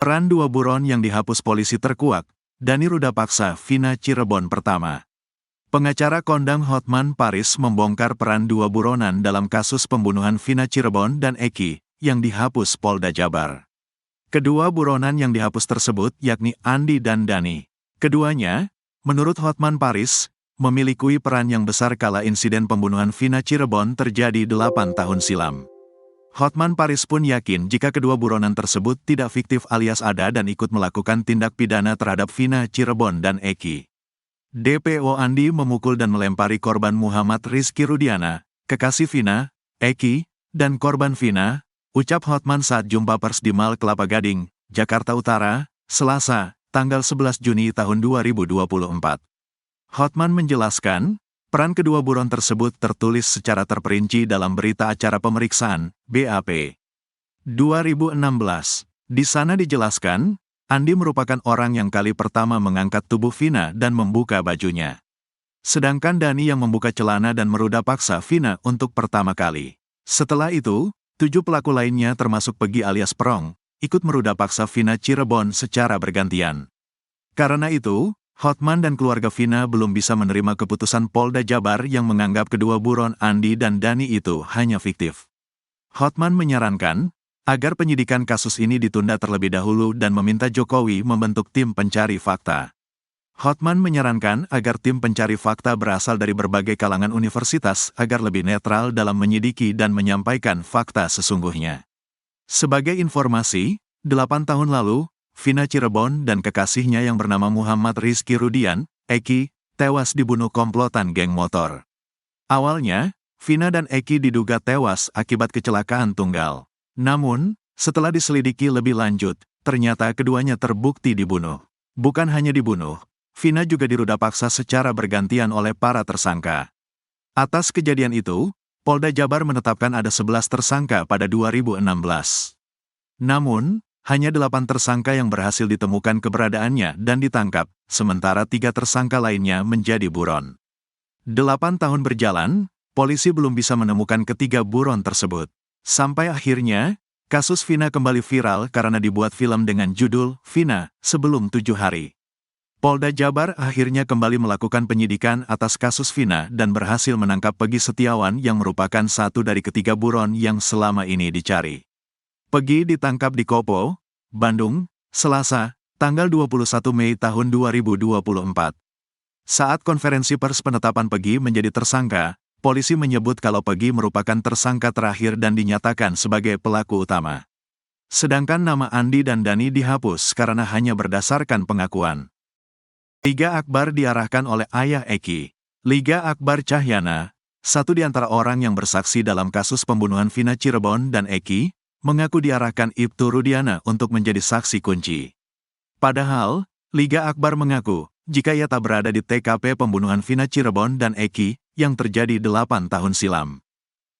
Peran dua buron yang dihapus polisi terkuak, Dani Rudapaksa, Vina Cirebon pertama. Pengacara kondang Hotman Paris membongkar peran dua buronan dalam kasus pembunuhan Vina Cirebon dan Eki, yang dihapus Polda Jabar. Kedua buronan yang dihapus tersebut yakni Andi dan Dani. Keduanya, menurut Hotman Paris, memiliki peran yang besar kala insiden pembunuhan Vina Cirebon terjadi 8 tahun silam. Hotman Paris pun yakin jika kedua buronan tersebut tidak fiktif alias ada dan ikut melakukan tindak pidana terhadap Vina Cirebon dan Eki. DPO Andi memukul dan melempari korban Muhammad Rizky Rudiana, kekasih Vina, Eki, dan korban Vina, ucap Hotman saat jumpa pers di Mall Kelapa Gading, Jakarta Utara, Selasa, tanggal 11 Juni tahun 2024. Hotman menjelaskan, peran kedua buron tersebut tertulis secara terperinci dalam berita acara pemeriksaan, BAP 2016. Di sana dijelaskan, Andi merupakan orang yang kali pertama mengangkat tubuh Vina dan membuka bajunya. Sedangkan Dani yang membuka celana dan meruda paksa Vina untuk pertama kali. Setelah itu, 7 pelaku lainnya termasuk Pegi alias Perong, ikut meruda paksa Vina Cirebon secara bergantian. Karena itu, Hotman dan keluarga Vina belum bisa menerima keputusan Polda Jabar yang menganggap kedua buron Andi dan Dani itu hanya fiktif. Hotman menyarankan agar penyidikan kasus ini ditunda terlebih dahulu dan meminta Jokowi membentuk tim pencari fakta. Hotman menyarankan agar tim pencari fakta berasal dari berbagai kalangan universitas agar lebih netral dalam menyidiki dan menyampaikan fakta sesungguhnya. Sebagai informasi, 8 tahun lalu, Vina Cirebon dan kekasihnya yang bernama Muhammad Rizky Rudian, Eki, tewas dibunuh komplotan geng motor. Awalnya, Vina dan Eki diduga tewas akibat kecelakaan tunggal. Namun, setelah diselidiki lebih lanjut, ternyata keduanya terbukti dibunuh. Bukan hanya dibunuh, Vina juga diruda paksa secara bergantian oleh para tersangka. Atas kejadian itu, Polda Jabar menetapkan ada 11 tersangka pada 2016. Namun, hanya 8 tersangka yang berhasil ditemukan keberadaannya dan ditangkap, sementara 3 tersangka lainnya menjadi buron. 8 tahun berjalan, polisi belum bisa menemukan ketiga buron tersebut. Sampai akhirnya, kasus Vina kembali viral karena dibuat film dengan judul Vina, Sebelum 7 Hari. Polda Jabar akhirnya kembali melakukan penyidikan atas kasus Vina dan berhasil menangkap Pegi Setiawan yang merupakan satu dari ketiga buron yang selama ini dicari. Pegi ditangkap di Kopo, Bandung, Selasa, tanggal 21 Mei tahun 2024. Saat konferensi pers penetapan Pegi menjadi tersangka, polisi menyebut kalau Pegi merupakan tersangka terakhir dan dinyatakan sebagai pelaku utama. Sedangkan nama Andi dan Dani dihapus karena hanya berdasarkan pengakuan. Liga Akbar diarahkan oleh ayah Eki. Liga Akbar Cahyana, satu di antara orang yang bersaksi dalam kasus pembunuhan Vina Cirebon dan Eki, mengaku diarahkan Ibtu Rudiana untuk menjadi saksi kunci. Padahal, Liga Akbar mengaku, jika ia tak berada di TKP pembunuhan Vina Cirebon dan Eki, yang terjadi 8 tahun silam.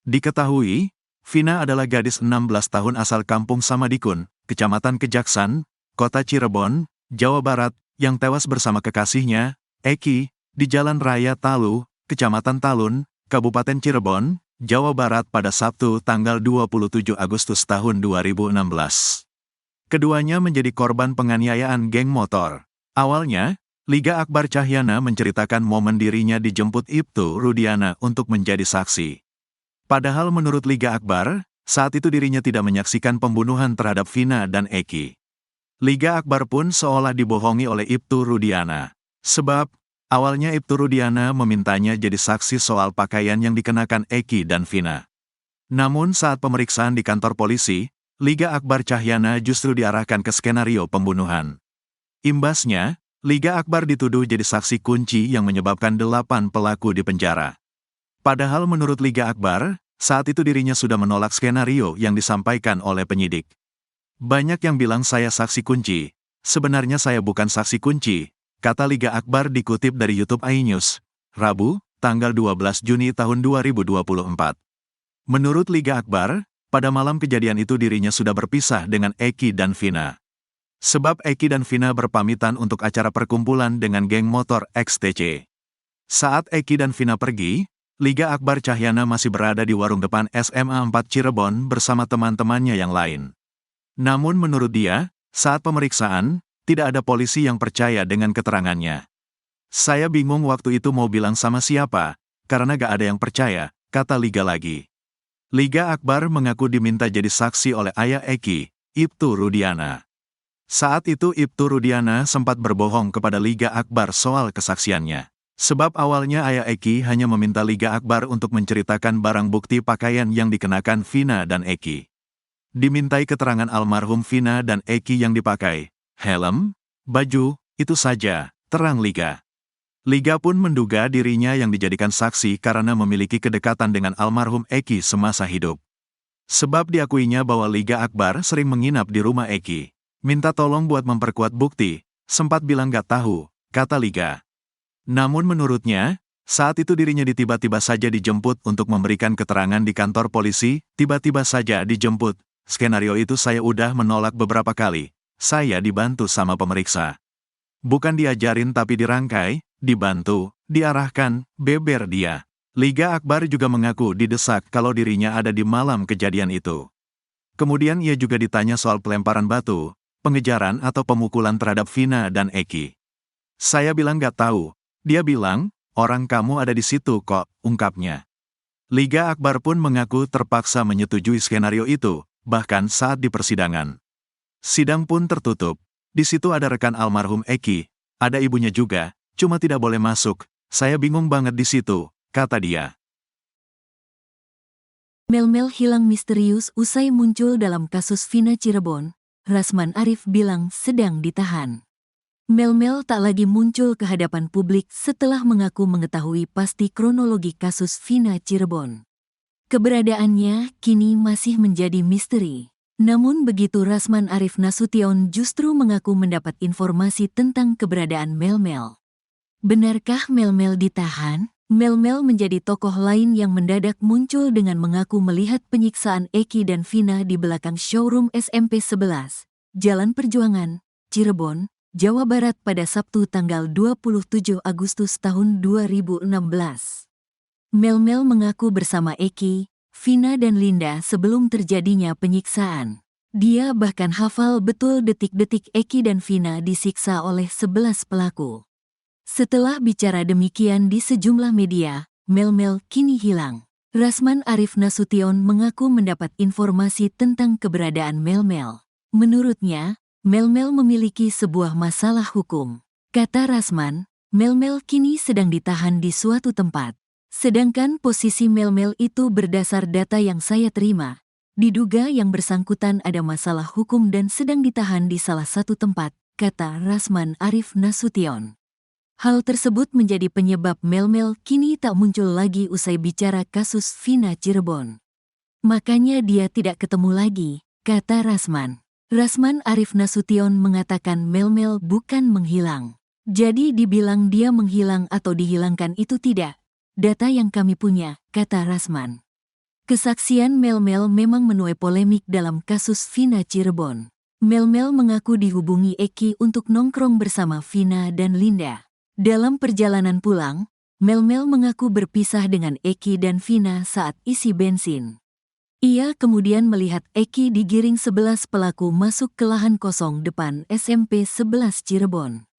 Diketahui, Vina adalah gadis 16 tahun asal Kampung Samadikun, Kecamatan Kejaksan, Kota Cirebon, Jawa Barat, yang tewas bersama kekasihnya, Eki, di Jalan Raya Talu, Kecamatan Talun, Kabupaten Cirebon, Jawa Barat pada Sabtu tanggal 27 Agustus tahun 2016. Keduanya menjadi korban penganiayaan geng motor. Awalnya, Liga Akbar Cahyana menceritakan momen dirinya dijemput Ibtu Rudiana untuk menjadi saksi. Padahal menurut Liga Akbar, saat itu dirinya tidak menyaksikan pembunuhan terhadap Vina dan Eki. Liga Akbar pun seolah dibohongi oleh Ibtu Rudiana. Sebab, awalnya Ibtu Rudiana memintanya jadi saksi soal pakaian yang dikenakan Eki dan Vina. Namun saat pemeriksaan di kantor polisi, Liga Akbar Cahyana justru diarahkan ke skenario pembunuhan. Imbasnya, Liga Akbar dituduh jadi saksi kunci yang menyebabkan 8 pelaku dipenjara. Padahal menurut Liga Akbar, saat itu dirinya sudah menolak skenario yang disampaikan oleh penyidik. Banyak yang bilang saya saksi kunci, sebenarnya saya bukan saksi kunci, kata Liga Akbar dikutip dari YouTube iNews, Rabu, tanggal 12 Juni tahun 2024. Menurut Liga Akbar, pada malam kejadian itu dirinya sudah berpisah dengan Eki dan Vina. Sebab Eki dan Vina berpamitan untuk acara perkumpulan dengan geng motor XTC. Saat Eki dan Vina pergi, Liga Akbar Cahyana masih berada di warung depan SMA 4 Cirebon bersama teman-temannya yang lain. Namun menurut dia, Saat pemeriksaan, tidak ada polisi yang percaya dengan keterangannya. Saya bingung waktu itu mau bilang sama siapa, karena gak ada yang percaya, kata Liga lagi. Liga Akbar mengaku diminta jadi saksi oleh ayah Eki, Ibtu Rudiana. Saat itu Ibtu Rudiana sempat berbohong kepada Liga Akbar soal kesaksiannya. Sebab awalnya ayah Eki hanya meminta Liga Akbar untuk menceritakan barang bukti pakaian yang dikenakan Vina dan Eki. Dimintai keterangan almarhum Vina dan Eki yang dipakai, helm, baju, itu saja, terang Liga. Liga pun menduga dirinya yang dijadikan saksi karena memiliki kedekatan dengan almarhum Eki semasa hidup. Sebab diakuinya bahwa Liga Akbar sering menginap di rumah Eki. Minta tolong buat memperkuat bukti, sempat bilang gak tahu, kata Liga. Namun menurutnya, saat itu dirinya tiba-tiba saja dijemput untuk memberikan keterangan di kantor polisi, tiba-tiba saja dijemput. Skenario itu saya udah menolak beberapa kali, saya dibantu sama pemeriksa. Bukan diajarin tapi dirangkai, dibantu, diarahkan, beber dia. Liga Akbar juga mengaku didesak kalau dirinya ada di malam kejadian itu. Kemudian ia juga ditanya soal pelemparan batu, pengejaran atau pemukulan terhadap Vina dan Eki. Saya bilang gak tahu, dia bilang, orang kamu ada di situ kok, ungkapnya. Liga Akbar pun mengaku terpaksa menyetujui skenario itu, bahkan saat di persidangan. Sidang pun tertutup. Di situ ada rekan almarhum Eki, ada ibunya juga, cuma tidak boleh masuk. Saya bingung banget di situ, kata dia. Mel-Mel hilang misterius usai muncul dalam kasus Vina Cirebon. Rasman Arif bilang sedang ditahan. Mel-Mel tak lagi muncul ke hadapan publik setelah mengaku mengetahui pasti kronologi kasus Vina Cirebon. Keberadaannya kini masih menjadi misteri. Namun begitu Rasman Arif Nasution justru mengaku mendapat informasi tentang keberadaan Mel-Mel. Benarkah Mel-Mel ditahan? Mel-Mel menjadi tokoh lain yang mendadak muncul dengan mengaku melihat penyiksaan Eki dan Vina di belakang showroom SMP 11, Jalan Perjuangan, Cirebon, Jawa Barat pada Sabtu tanggal 27 Agustus tahun 2016. Mel-Mel mengaku bersama Eki, Vina dan Linda sebelum terjadinya penyiksaan. Dia bahkan hafal betul detik-detik Eki dan Vina disiksa oleh 11 pelaku. Setelah bicara demikian di sejumlah media, Mel-Mel kini hilang. Rasman Arif Nasution mengaku mendapat informasi tentang keberadaan Mel-Mel. Menurutnya, Mel-Mel memiliki sebuah masalah hukum. Kata Rasman, Mel-Mel kini sedang ditahan di suatu tempat. Sedangkan posisi Mel-Mel itu berdasar data yang saya terima. Diduga yang bersangkutan ada masalah hukum dan sedang ditahan di salah satu tempat, kata Rasman Arif Nasution. Hal tersebut menjadi penyebab Mel-Mel kini tak muncul lagi usai bicara kasus Vina Cirebon. Makanya dia tidak ketemu lagi, kata Rasman. Rasman Arif Nasution mengatakan Mel-Mel bukan menghilang. Jadi dibilang dia menghilang atau dihilangkan itu tidak. Data yang kami punya, kata Rasman. Kesaksian Mel-Mel memang menuai polemik dalam kasus Vina Cirebon. Mel-Mel mengaku dihubungi Eki untuk nongkrong bersama Vina dan Linda. Dalam perjalanan pulang, Mel-Mel mengaku berpisah dengan Eki dan Vina saat isi bensin. Ia kemudian melihat Eki digiring 11 pelaku masuk ke lahan kosong depan SMP 11 Cirebon.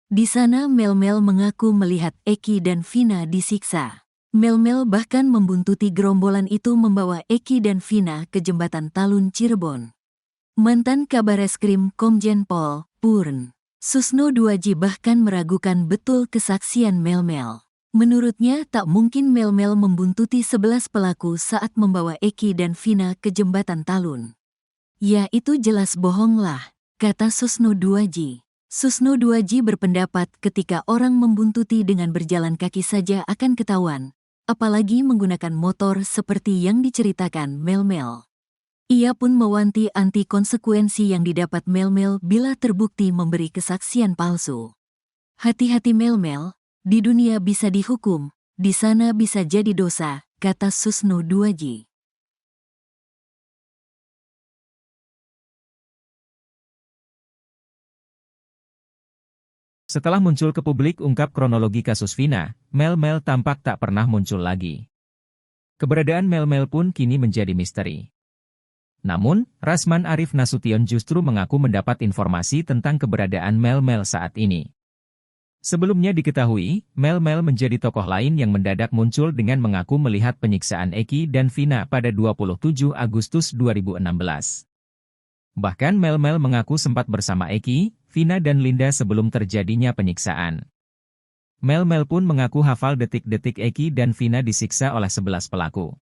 Di sana Mel-Mel mengaku melihat Eki dan Vina disiksa. Mel-Mel bahkan membuntuti gerombolan itu membawa Eki dan Vina ke jembatan Talun Cirebon. Mantan Kabareskrim Komjen Pol, Purn, Susno Duaji bahkan meragukan betul kesaksian Mel-Mel. Menurutnya tak mungkin Mel-Mel membuntuti 11 pelaku saat membawa Eki dan Vina ke jembatan Talun. Ya itu jelas bohong lah, kata Susno Duaji. Susno Duaji berpendapat ketika orang membuntuti dengan berjalan kaki saja akan ketahuan, apalagi menggunakan motor seperti yang diceritakan Mel-Mel. Ia pun mewanti anti konsekuensi yang didapat Mel-Mel bila terbukti memberi kesaksian palsu. Hati-hati Mel-Mel, di dunia bisa dihukum, di sana bisa jadi dosa, kata Susno Duaji. Setelah muncul ke publik ungkap kronologi kasus Vina, Mel-Mel tampak tak pernah muncul lagi. Keberadaan Mel-Mel pun kini menjadi misteri. Namun, Rasman Arif Nasution justru mengaku mendapat informasi tentang keberadaan Mel saat ini. Sebelumnya diketahui, Mel menjadi tokoh lain yang mendadak muncul dengan mengaku melihat penyiksaan Eki dan Vina pada 27 Agustus 2016. Bahkan Mel mengaku sempat bersama Eki, Vina dan Linda sebelum terjadinya penyiksaan. Mel pun mengaku hafal detik-detik Eki dan Vina disiksa oleh 11 pelaku.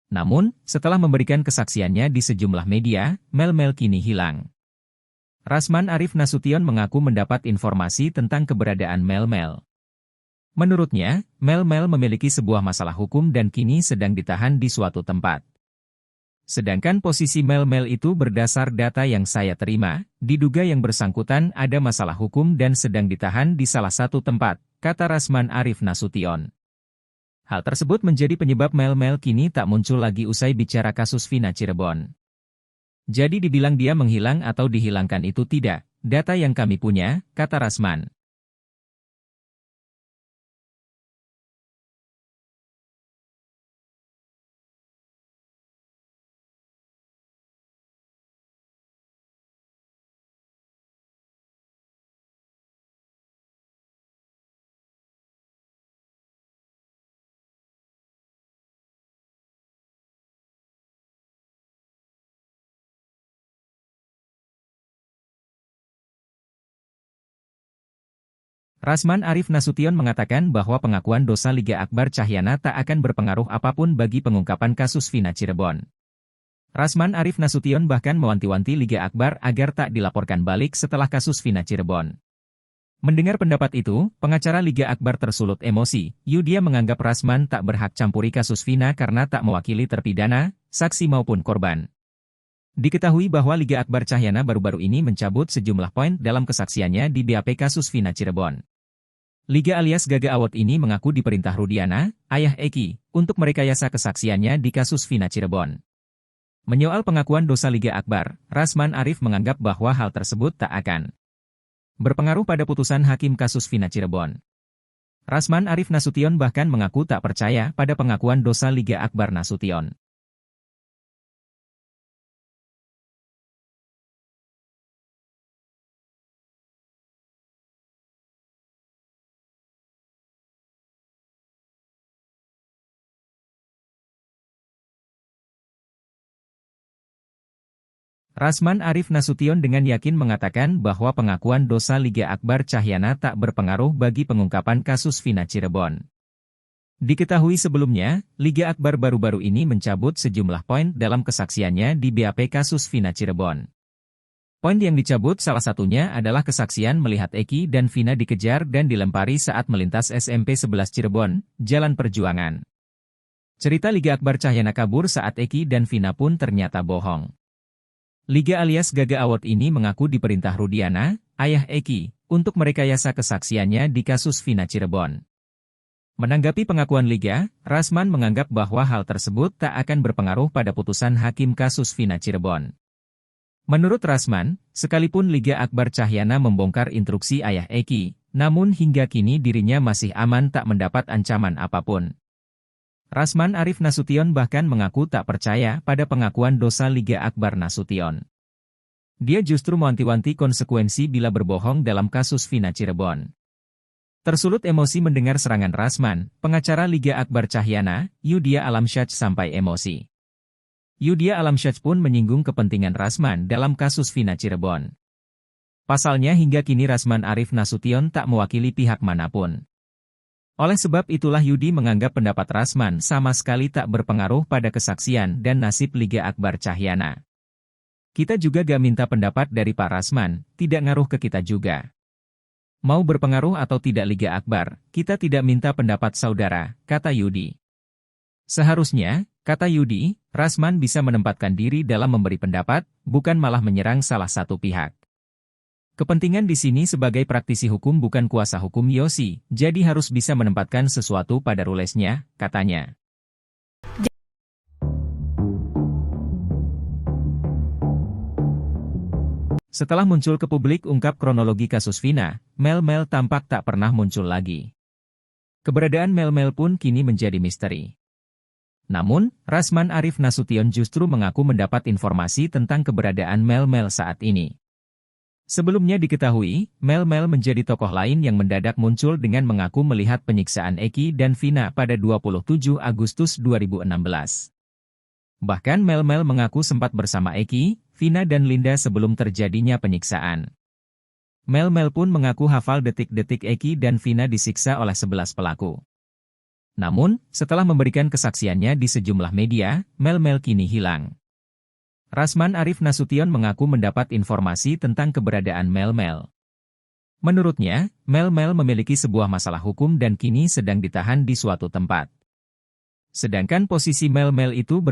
Namun, setelah memberikan kesaksiannya di sejumlah media, Mel kini hilang. Rasman Arif Nasution mengaku mendapat informasi tentang keberadaan Mel. Menurutnya, Mel memiliki sebuah masalah hukum dan kini sedang ditahan di suatu tempat. Sedangkan posisi Mel itu berdasar data yang saya terima, diduga yang bersangkutan ada masalah hukum dan sedang ditahan di salah satu tempat, kata Rasman Arif Nasution. Hal tersebut menjadi penyebab Mel kini tak muncul lagi usai bicara kasus Vina Cirebon. Jadi dibilang dia menghilang atau dihilangkan itu tidak, data yang kami punya, kata Rasman. Rasman Arif Nasution mengatakan bahwa pengakuan dosa Liga Akbar Cahyana tak akan berpengaruh apapun bagi pengungkapan kasus Vina Cirebon. Rasman Arif Nasution bahkan mewanti-wanti Liga Akbar agar tak dilaporkan balik setelah kasus Vina Cirebon. Mendengar pendapat itu, pengacara Liga Akbar tersulut emosi. Dia menganggap Rasman tak berhak campuri kasus Vina karena tak mewakili terpidana, saksi maupun korban. Diketahui bahwa Liga Akbar Cahyana baru-baru ini mencabut sejumlah poin dalam kesaksiannya di BAP kasus Vina Cirebon. Liga alias Gaga Award ini mengaku diperintah Rudiana, ayah Eki, untuk merekayasa kesaksiannya di kasus Vina Cirebon. Menyoal pengakuan dosa Liga Akbar, Rasman Arif menganggap bahwa hal tersebut tak akan berpengaruh pada putusan hakim kasus Vina Cirebon. Rasman Arif Nasution bahkan mengaku tak percaya pada pengakuan dosa Liga Akbar Nasution. Rasman Arif Nasution dengan yakin mengatakan bahwa pengakuan dosa Liga Akbar Cahyana tak berpengaruh bagi pengungkapan kasus Vina Cirebon. Diketahui sebelumnya, Liga Akbar baru-baru ini mencabut sejumlah poin dalam kesaksiannya di BAP kasus Vina Cirebon. Poin yang dicabut salah satunya adalah kesaksian melihat Eki dan Vina dikejar dan dilempari saat melintas SMP 11 Cirebon, Jalan Perjuangan. Cerita Liga Akbar Cahyana kabur saat Eki dan Vina pun ternyata bohong. Liga alias Gaga Award ini mengaku diperintah Rudiana, ayah Eki, untuk merekayasa kesaksiannya di kasus Vina Cirebon. Menanggapi pengakuan Liga, Rasman menganggap bahwa hal tersebut tak akan berpengaruh pada putusan hakim kasus Vina Cirebon. Menurut Rasman, sekalipun Liga Akbar Cahyana membongkar instruksi ayah Eki, namun hingga kini dirinya masih aman tak mendapat ancaman apapun. Rasman Arif Nasution bahkan mengaku tak percaya pada pengakuan dosa Liga Akbar Nasution. Dia justru mewanti-wanti konsekuensi bila berbohong dalam kasus Vina Cirebon. Tersulut emosi mendengar serangan Rasman, pengacara Liga Akbar Cahyana, Yudia Alamsyah sampai emosi. Yudia Alamsyah pun menyinggung kepentingan Rasman dalam kasus Vina Cirebon. Pasalnya hingga kini Rasman Arif Nasution tak mewakili pihak manapun. Oleh sebab itulah Yudi menganggap pendapat Rasman sama sekali tak berpengaruh pada kesaksian dan nasib Liga Akbar Cahyana. Kita juga gak minta pendapat dari Pak Rasman, tidak ngaruh ke kita juga. Mau berpengaruh atau tidak Liga Akbar, kita tidak minta pendapat saudara, kata Yudi. Seharusnya, kata Yudi, Rasman bisa menempatkan diri dalam memberi pendapat, bukan malah menyerang salah satu pihak. Kepentingan di sini sebagai praktisi hukum bukan kuasa hukum Yosi, jadi harus bisa menempatkan sesuatu pada rulesnya, katanya. Setelah muncul ke publik ungkap kronologi kasus Vina, Mel tampak tak pernah muncul lagi. Keberadaan Mel pun kini menjadi misteri. Namun, Rasman Arif Nasution justru mengaku mendapat informasi tentang keberadaan Mel-Mel saat ini. Sebelumnya diketahui, Mel-Mel menjadi tokoh lain yang mendadak muncul dengan mengaku melihat penyiksaan Eki dan Vina pada 27 Agustus 2016. Bahkan Mel-Mel mengaku sempat bersama Eki, Vina dan Linda sebelum terjadinya penyiksaan. Mel-Mel pun mengaku hafal detik-detik Eki dan Vina disiksa oleh 11 pelaku. Namun, setelah memberikan kesaksiannya di sejumlah media, Mel-Mel kini hilang. Rasman Arif Nasution mengaku mendapat informasi tentang keberadaan Mel-Mel. Menurutnya, Mel-Mel memiliki sebuah masalah hukum dan kini sedang ditahan di suatu tempat. Sedangkan posisi Mel-Mel itu